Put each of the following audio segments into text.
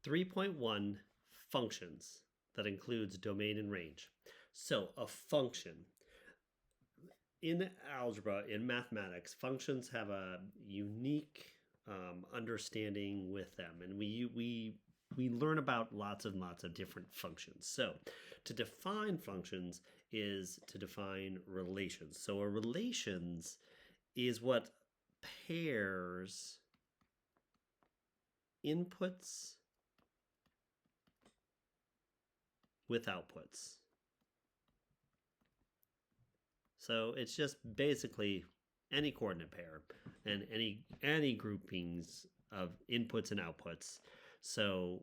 3.1 functions that includes domain and range. So a function in algebra, in mathematics, functions have a unique understanding with them, and we learn about lots and lots of different functions. So to define functions is to define relations. So a relations is what pairs inputs with outputs. So it's just basically any coordinate pair and any groupings of inputs and outputs. So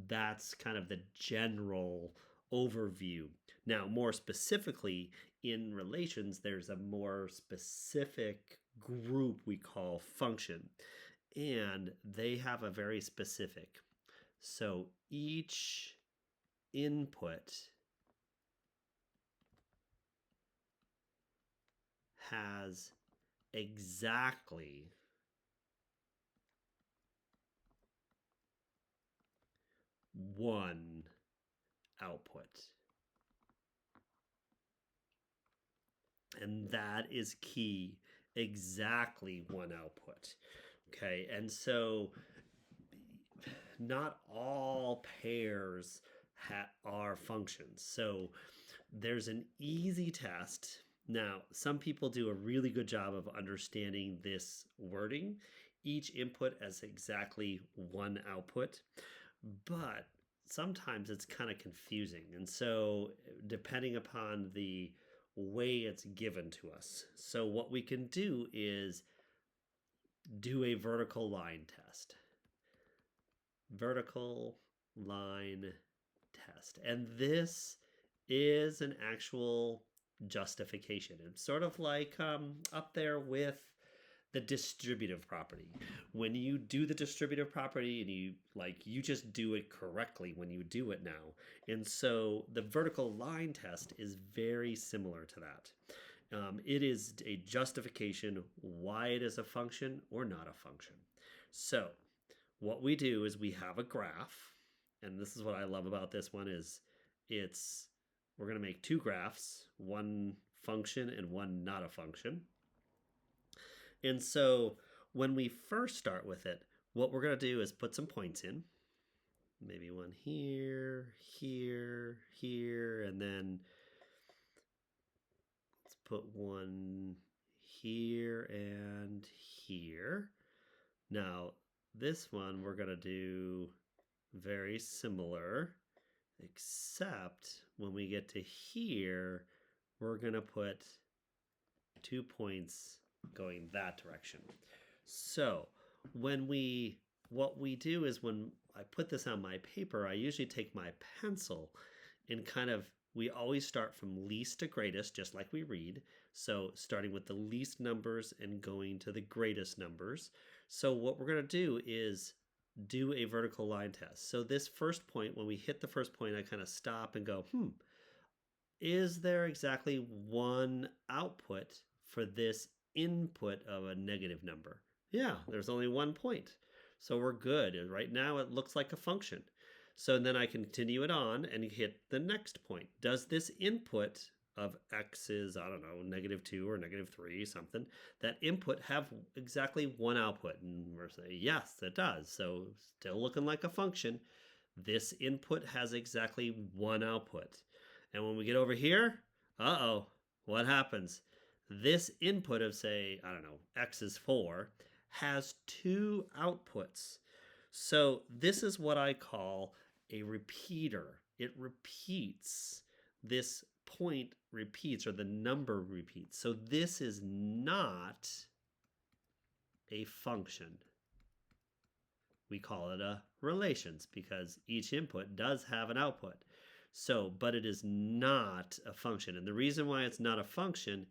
that's kind of the general overview. Now, more specifically, in relations, there's a more specific group we call function, and they have a very specific. So each input has exactly one output. And that is key, exactly one output. Okay, and so not all pairs are functions. So there's an easy test. Now, some people do a really good job of understanding this wording. Each input has exactly one output, but sometimes it's kind of confusing. And so, depending upon the way it's given to us. So, what we can do is do a vertical line test. Vertical line test. And this is an actual justification. It's sort of like up there with the distributive property. When you do the distributive property and you just do it correctly when you do it now. And so the vertical line test is very similar to that. It is a justification why it is a function or not a function. So what we do is we have a graph, and this is what I love about this one is we're going to make two graphs, one function and one not a function. And so when we first start with it, what we're going to do is put some points in. Maybe one here, here, here, and then let's put one here and here. Now, this one we're going to do very similar, except when we get to here, we're going to put 2 points going that direction. So what we do is when I put this on my paper, I usually take my pencil and we always start from least to greatest, just like we read. So starting with the least numbers and going to the greatest numbers. So what we're going to do is do a vertical line test. So this first point, when we hit the first point, I kind of stop and go, is there exactly one output for this input of a negative number? Yeah, there's only 1 point. So we're good. Right now it looks like a function. So then I continue it on and hit the next point. Does this input of x is, I don't know, -2 or -3, something, that input have exactly one output? And we're saying, yes, it does. So still looking like a function. This input has exactly one output. And when we get over here, what happens? This input of, say, I don't know, x is 4, has two outputs. So this is what I call a repeater. It repeats. This point repeats, or the number repeats. So this is not a function. We call it a relations because each input does have an output. So, but it is not a function. And the reason why it's not a function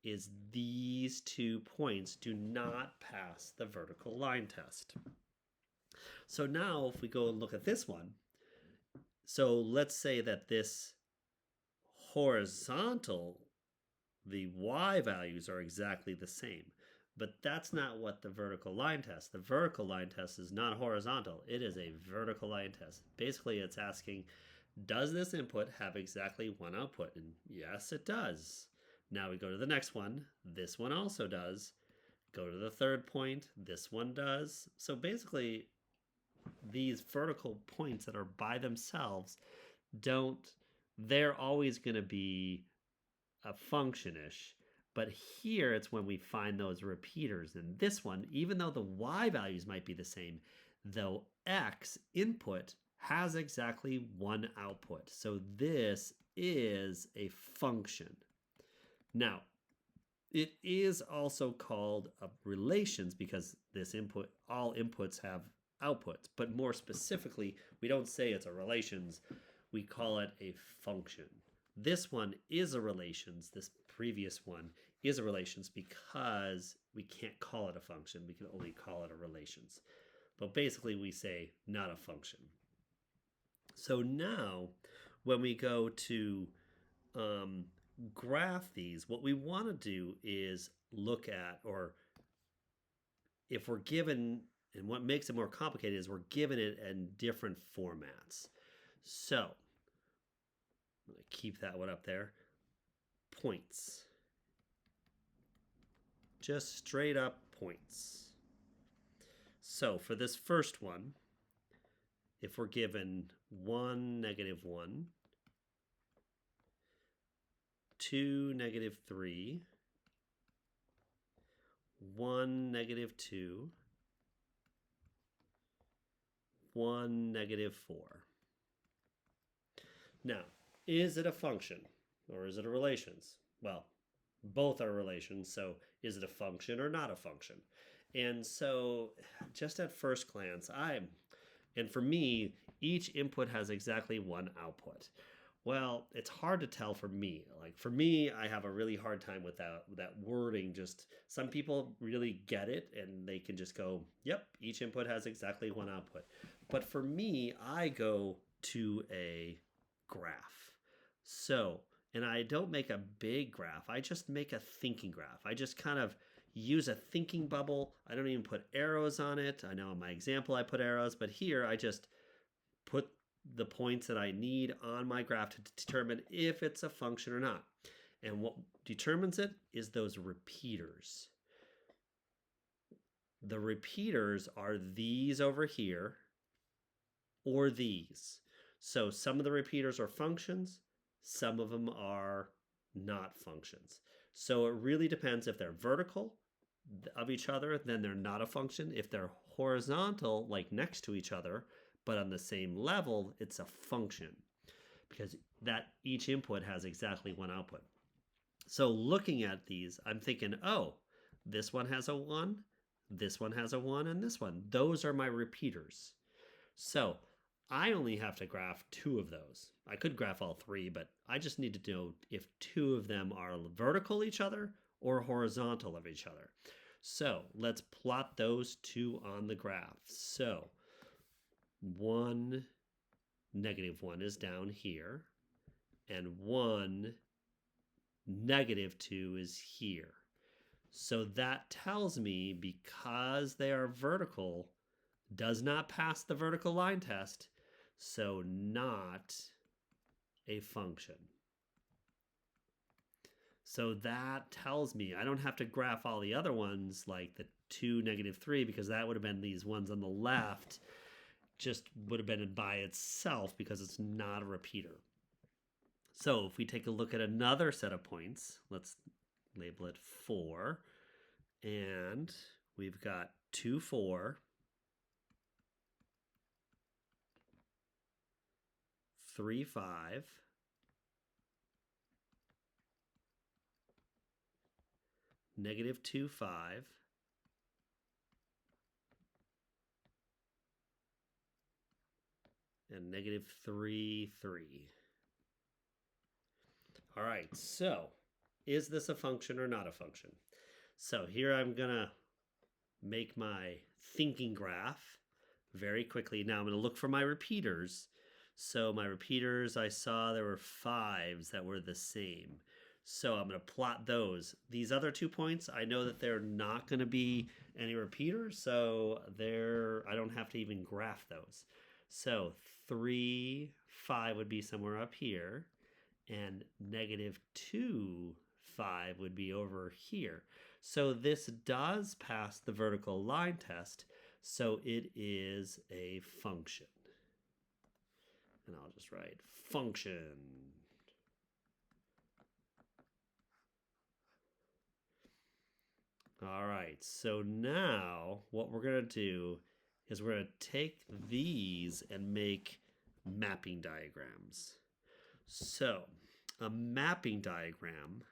is these 2 points do not pass the vertical line test. So now if we go and look at this one, so let's say that this horizontal, the y values are exactly the same, But that's not what the vertical line test. The vertical line test is not horizontal. It is a vertical line test. Basically, it's asking, does this input have exactly one output? And yes, it does. Now we go to the next one. This one also does. Go to the third point. This one does. So basically, these vertical points that are by themselves they're always going to be a function-ish. But here it's when we find those repeaters. And this one, even though the y values might be the same, the x input has exactly one output. So this is a function. Now, it is also called a relations because this input, all inputs have outputs. But more specifically, we don't say it's a relations. We call it a function. This one is a relations. This previous one is a relations because we can't call it a function. We can only call it a relations. But basically we say not a function. So now when we go to graph these, what we want to do is look at, or if we're given, and what makes it more complicated is we're given it in different formats. So I'm going to keep that one up there. Points. Just straight up points. So for this first one, if we're given 1, -1, 2, -3, 1, -2, 1, -4. Now, is it a function or is it a relations? Well, both are relations, so is it a function or not a function? And so just at first glance, and for me, each input has exactly one output. Well, it's hard to tell for me. Like for me, I have a really hard time with that wording. Just some people really get it and they can just go, yep, each input has exactly one output. But for me, I go to a graph. So, and I don't make a big graph. I just make a thinking graph. I just kind of use a thinking bubble. I don't even put arrows on it. I know in my example I put arrows, but here I just put the points that I need on my graph to determine if it's a function or not. And what determines it is those repeaters. The repeaters are these over here or these. So some of the repeaters are functions, some of them are not functions. So it really depends. If they're vertical of each other, then they're not a function. If they're horizontal, like next to each other, but on the same level, it's a function because that each input has exactly one output. So looking at these, I'm thinking, oh, this one has a 1, this one has a 1, and this one. Those are my repeaters. So I only have to graph 2 of those. I could graph all 3, but I just need to know if 2 of them are vertical each other or horizontal of each other. So let's plot those 2 on the graph. So 1, -1 is down here, and 1, -2 is here. So that tells me because they are vertical, does not pass the vertical line test, so not a function. So that tells me I don't have to graph all the other ones like the 2, -3, because that would have been these ones on the left, just would have been by itself because it's not a repeater. So if we take a look at another set of points, let's label it 4, and we've got 2, 4, 3, 5, -2, 5, and -3, 3. All right, so is this a function or not a function? So here I'm gonna make my thinking graph very quickly. Now I'm gonna look for my repeaters. So my repeaters, I saw there were 5s that were the same. So I'm going to plot those. These other 2 points, I know that they're not going to be any repeaters, so I don't have to even graph those. So 3, 5 would be somewhere up here, and -2, 5 would be over here. So this does pass the vertical line test, so it is a function. And I'll just write function. All right, so now what we're going to do is we're going to take these and make mapping diagrams. So a mapping diagram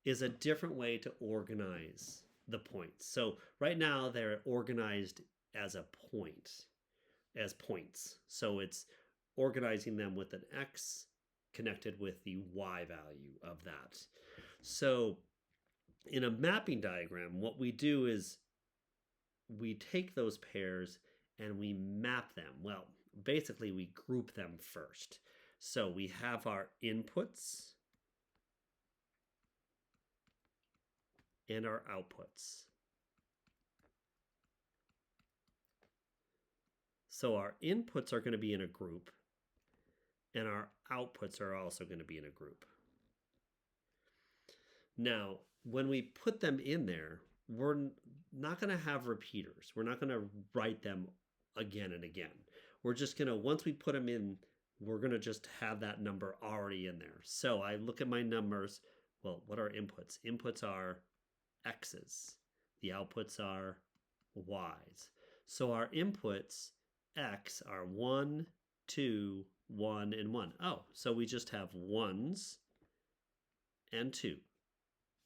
is a different way to organize the points. So right now they're organized as a point, as points. So it's organizing them with an X connected with the Y value of that. So in a mapping diagram, what we do is we take those pairs and we map them. Well, basically we group them first. So we have our inputs and our outputs. So our inputs are going to be in a group, and our outputs are also going to be in a group. Now, when we put them in there, we're not going to have repeaters. We're not going to write them again and again. We're just going to, once we put them in, we're going to just have that number already in there. So I look at my numbers. Well, what are inputs? Inputs are X's. The outputs are Y's. So our inputs, X, are 1, 2, 1, and 1. Oh, so we just have 1s and 2.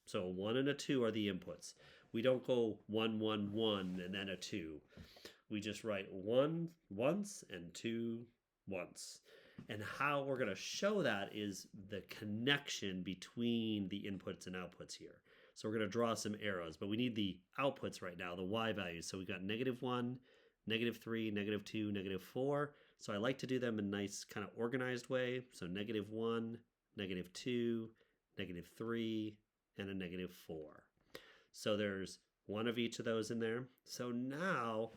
So a 1 and a 2 are the inputs. We don't go 1, 1, 1, and then a 2. We just write 1 once and 2 once. And how we're going to show that is the connection between the inputs and outputs here. So we're going to draw some arrows, but we need the outputs right now, the Y values. So we've got -1, -3, -2, -4. So I like to do them in a nice kind of organized way. So -1, -2, -3, and a -4. So there's one of each of those in there. So now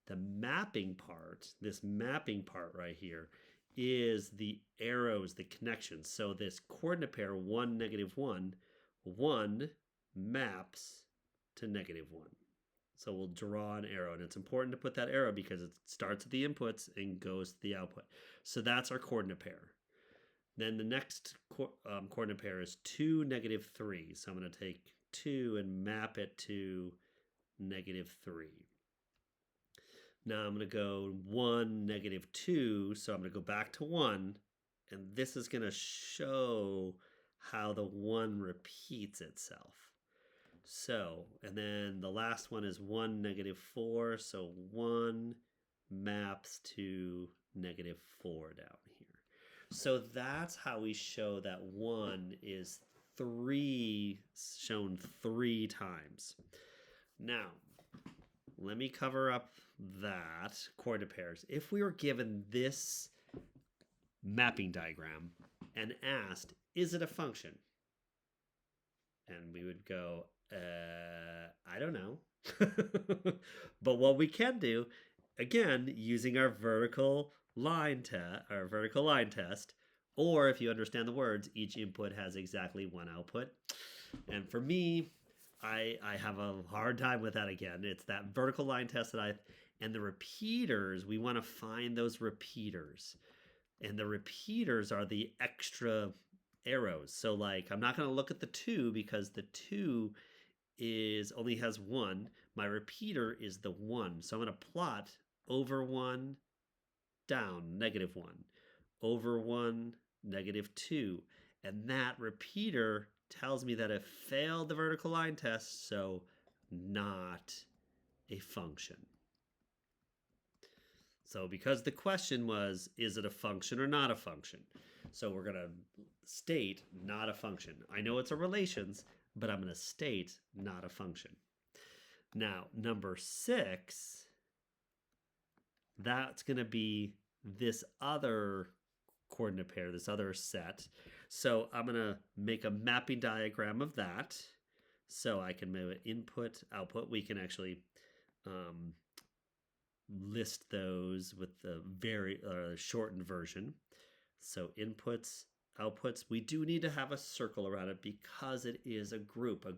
the mapping part, this mapping part right here, is the arrows, the connections. So this coordinate pair, 1, -1, 1 maps to -1. So we'll draw an arrow, and it's important to put that arrow because it starts at the inputs and goes to the output. So that's our coordinate pair. Then the next coordinate pair is 2, -3. So I'm going to take 2 and map it to -3. Now I'm going to go 1, -2. So I'm going to go back to 1. And this is going to show how the 1 repeats itself. So, and then the last one is 1, -4. So 1 maps to -4 down here. So that's how we show that 1 is shown 3 times. Now, let me cover up that coordinate pairs. If we were given this mapping diagram and asked, is it a function? And we would go, I don't know. But what we can do, again, using our vertical line test, or if you understand the words, each input has exactly 1 output. And for me, I have a hard time with that again. It's that vertical line test and the repeaters, we want to find those repeaters. And the repeaters are the extra arrows. So like, I'm not going to look at the 2 because the 2 only has 1. My repeater is the 1. So I'm going to plot over 1, down, -1, over 1, -2. And that repeater tells me that it failed the vertical line test, so not a function. So because the question was, is it a function or not a function? So we're going to state not a function. I know it's a relations, but I'm going to state not a function. Now, number 6, that's going to be this other coordinate pair, this other set. So I'm going to make a mapping diagram of that. So I can move input, output. We can actually list those with the very shortened version. So inputs, outputs, we do need to have a circle around it because it is a group of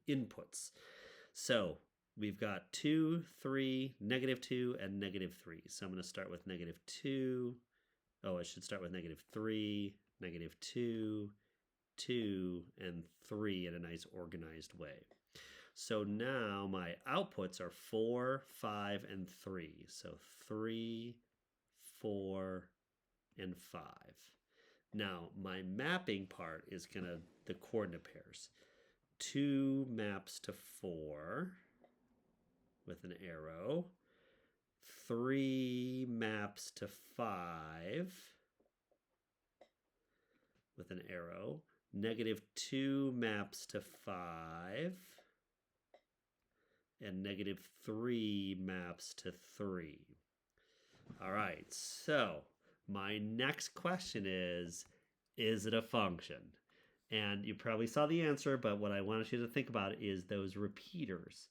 inputs. So we've got 2, 3, -2, and -3. So I'm going to start with -2. Oh, I should start with -3, -2, 2, and 3 in a nice organized way. So now my outputs are 4, 5, and 3. So 3, 4, and 5. Now my mapping part is the coordinate pairs. 2 maps to 4 with an arrow. 3 maps to 5 with an arrow. -2 maps to 5. And -3 maps to 3. All right, so my next question is it a function? And you probably saw the answer, but what I want you to think about is those repeaters.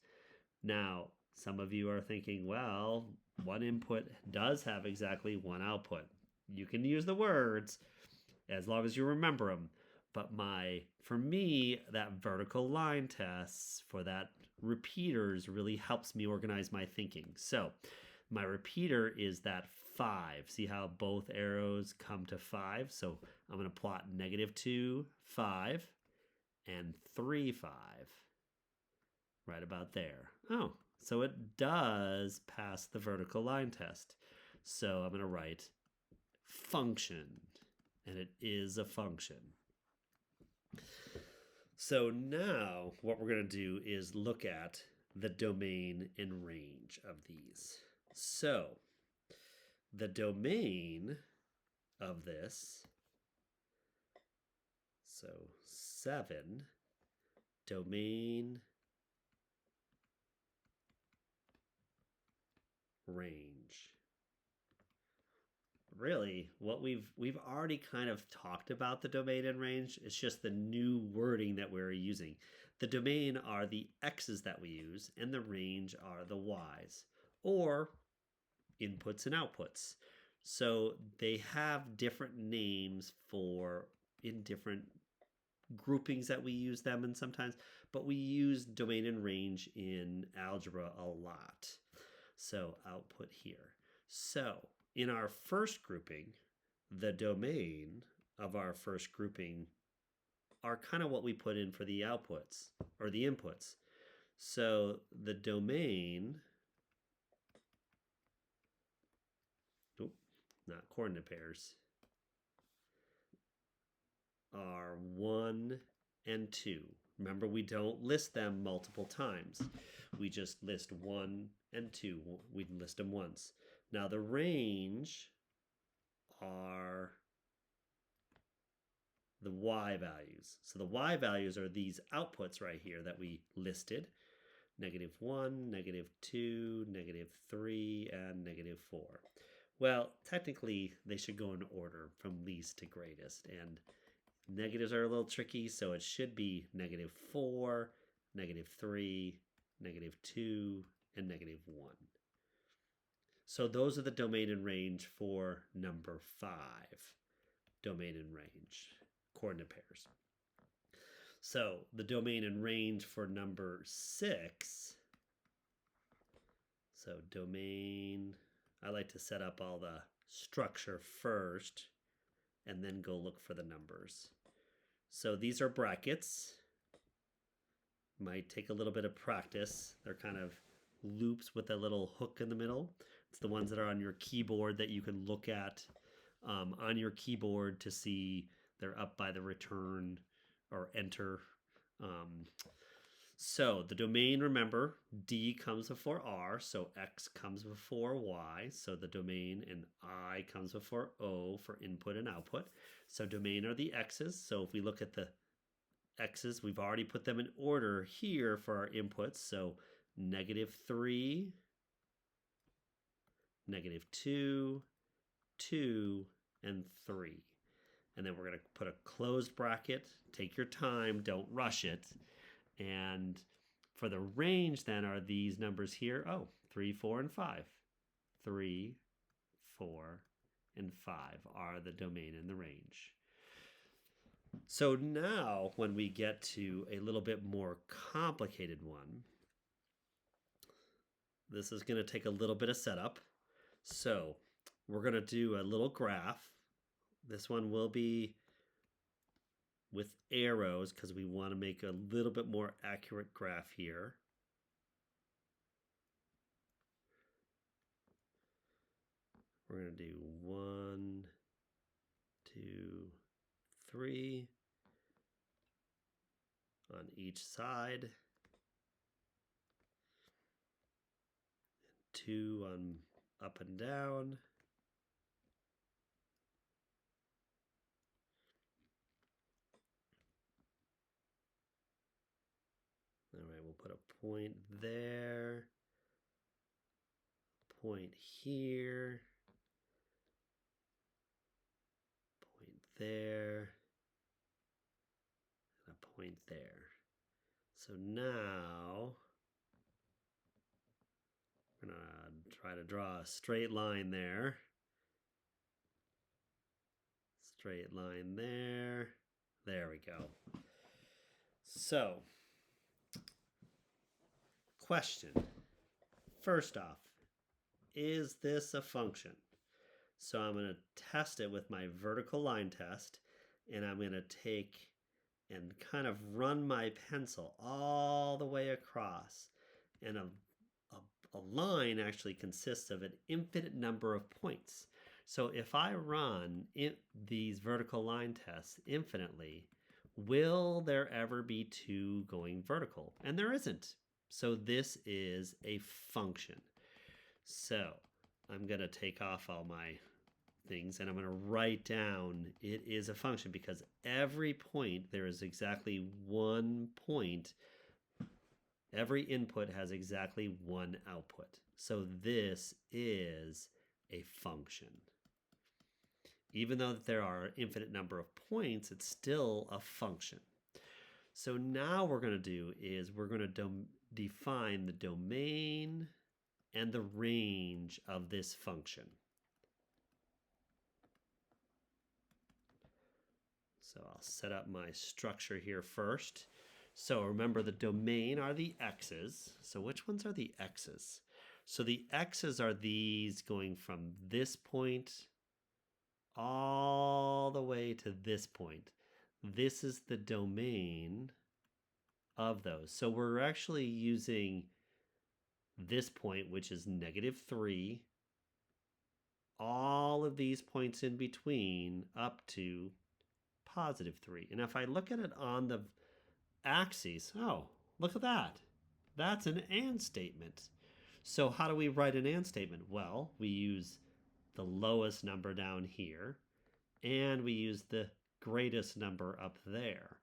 Now, some of you are thinking, well, one input does have exactly one output. You can use the words as long as you remember them. But for me, that vertical line tests for that repeaters really helps me organize my thinking. So my repeater is that 5. See how both arrows come to 5? So I'm going to plot -2, 5, and 3, 5. Right about there. Oh, so it does pass the vertical line test. So I'm going to write function, and it is a function. So now what we're going to do is look at the domain and range of these. So the domain of this, so 7, domain, range. Really, what we've already kind of talked about the domain and range. It's just the new wording that we're using. The domain are the x's that we use, and the range are the y's, or inputs and outputs. So they have different names in different groupings that we use them in sometimes, but we use domain and range in algebra a lot. So output here. So in our first grouping, the domain of our first grouping are kind of what we put in for the outputs or the inputs. So the domain, not coordinate pairs, are 1 and 2. Remember, we don't list them multiple times. We just list 1 and 2. We list them once. Now the range are the y values. So the y values are these outputs right here that we listed. -1, -2, -3, and -4. Well, technically they should go in order from least to greatest, and negatives are a little tricky, so it should be -4, -3, -2, and -1. So those are the domain and range for number 5. Domain and range, coordinate pairs. So the domain and range for number 6. So domain, I like to set up all the structure first and then go look for the numbers. So these are brackets. Might take a little bit of practice. They're kind of loops with a little hook in the middle. It's the ones that are on your keyboard that you can look at on your keyboard to see they're up by the return or enter. So the domain, remember, D comes before R, so X comes before Y. So the domain, and I comes before O for input and output. So domain are the X's. So if we look at the x's, we've already put them in order here for our inputs. So -3, -2, 2, and 3. And then we're going to put a closed bracket. Take your time, don't rush it. And for the range then are these numbers here. Oh, 3, 4, and 5. 3, 4, and 5 are the domain and the range. So now when we get to a little bit more complicated one, this is going to take a little bit of setup. So we're going to do a little graph. This one will be with arrows because we want to make a little bit more accurate graph here. We're going to do 1, 2, 3 on each side, 2 on up and down. All right, we'll put a point there, point here, point there, and a point there. So now we're going to try to draw a straight line there. Straight line there. There we go. So, question. First off, is this a function? So I'm going to test it with my vertical line test, and I'm going to take and kind of run my pencil all the way across. And a line actually consists of an infinite number of points. So if I run these vertical line tests infinitely, will there ever be 2 going vertical? And there isn't. So this is a function. So I'm going to take off all my things and I'm going to write down it is a function because every point, there is exactly 1 point. Every input has exactly 1 output. So this is a function. Even though there are an infinite number of points, it's still a function. So now what we're going to do is we're going to define the domain and the range of this function. So I'll set up my structure here first. So remember the domain are the x's. So which ones are the x's? So the x's are these going from this point all the way to this point. This is the domain of those. So we're actually using this point, which is -3, all of these points in between up to +3. And if I look at it on the axes, oh, look at that. That's an AND statement. So how do we write an AND statement? Well, we use the lowest number down here, and we use the greatest number up there.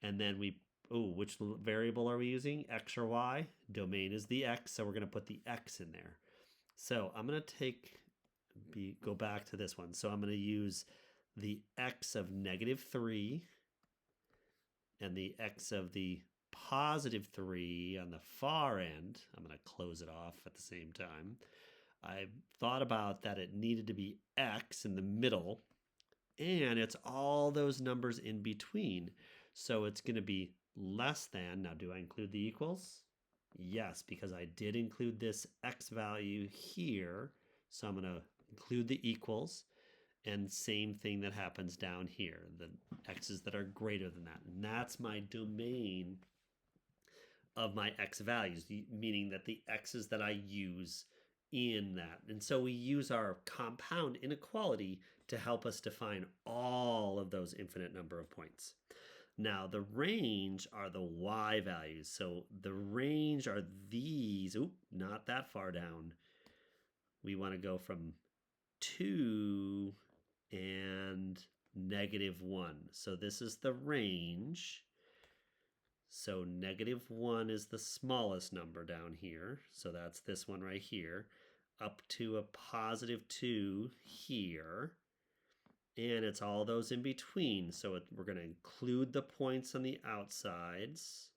And then which variable are we using? X or Y? Domain is the X, so we're going to put the X in there. So I'm going to go back to this one. So I'm going to use the X of -3 and the X of the +3 on the far end. I'm going to close it off at the same time. I thought about that it needed to be X in the middle, and it's all those numbers in between. So it's going to be less than. Now, do I include the equals? Yes, because I did include this X value here. So I'm going to include the equals. And same thing that happens down here, the x's that are greater than that. And that's my domain of my x values, meaning that the x's that I use in that. And so we use our compound inequality to help us define all of those infinite number of points. Now, the range are the y values. So the range are these, not that far down. We want to go from 2 and -1. So this is the range. So -1 is the smallest number down here. So that's this one right here, up to a +2 here. And it's all those in between. So we're going to include the points on the outsides.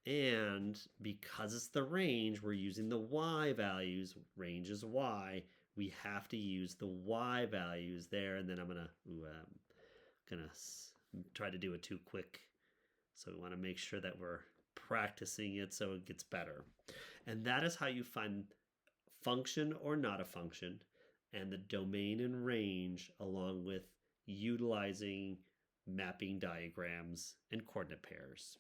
And because it's the range, we're using the y values. Range is y. We have to use the y values there. And then I'm gonna try to do it too quick. So we want to make sure that we're practicing it so it gets better. And that is how you find function or not a function, and the domain and range, along with utilizing mapping diagrams and coordinate pairs.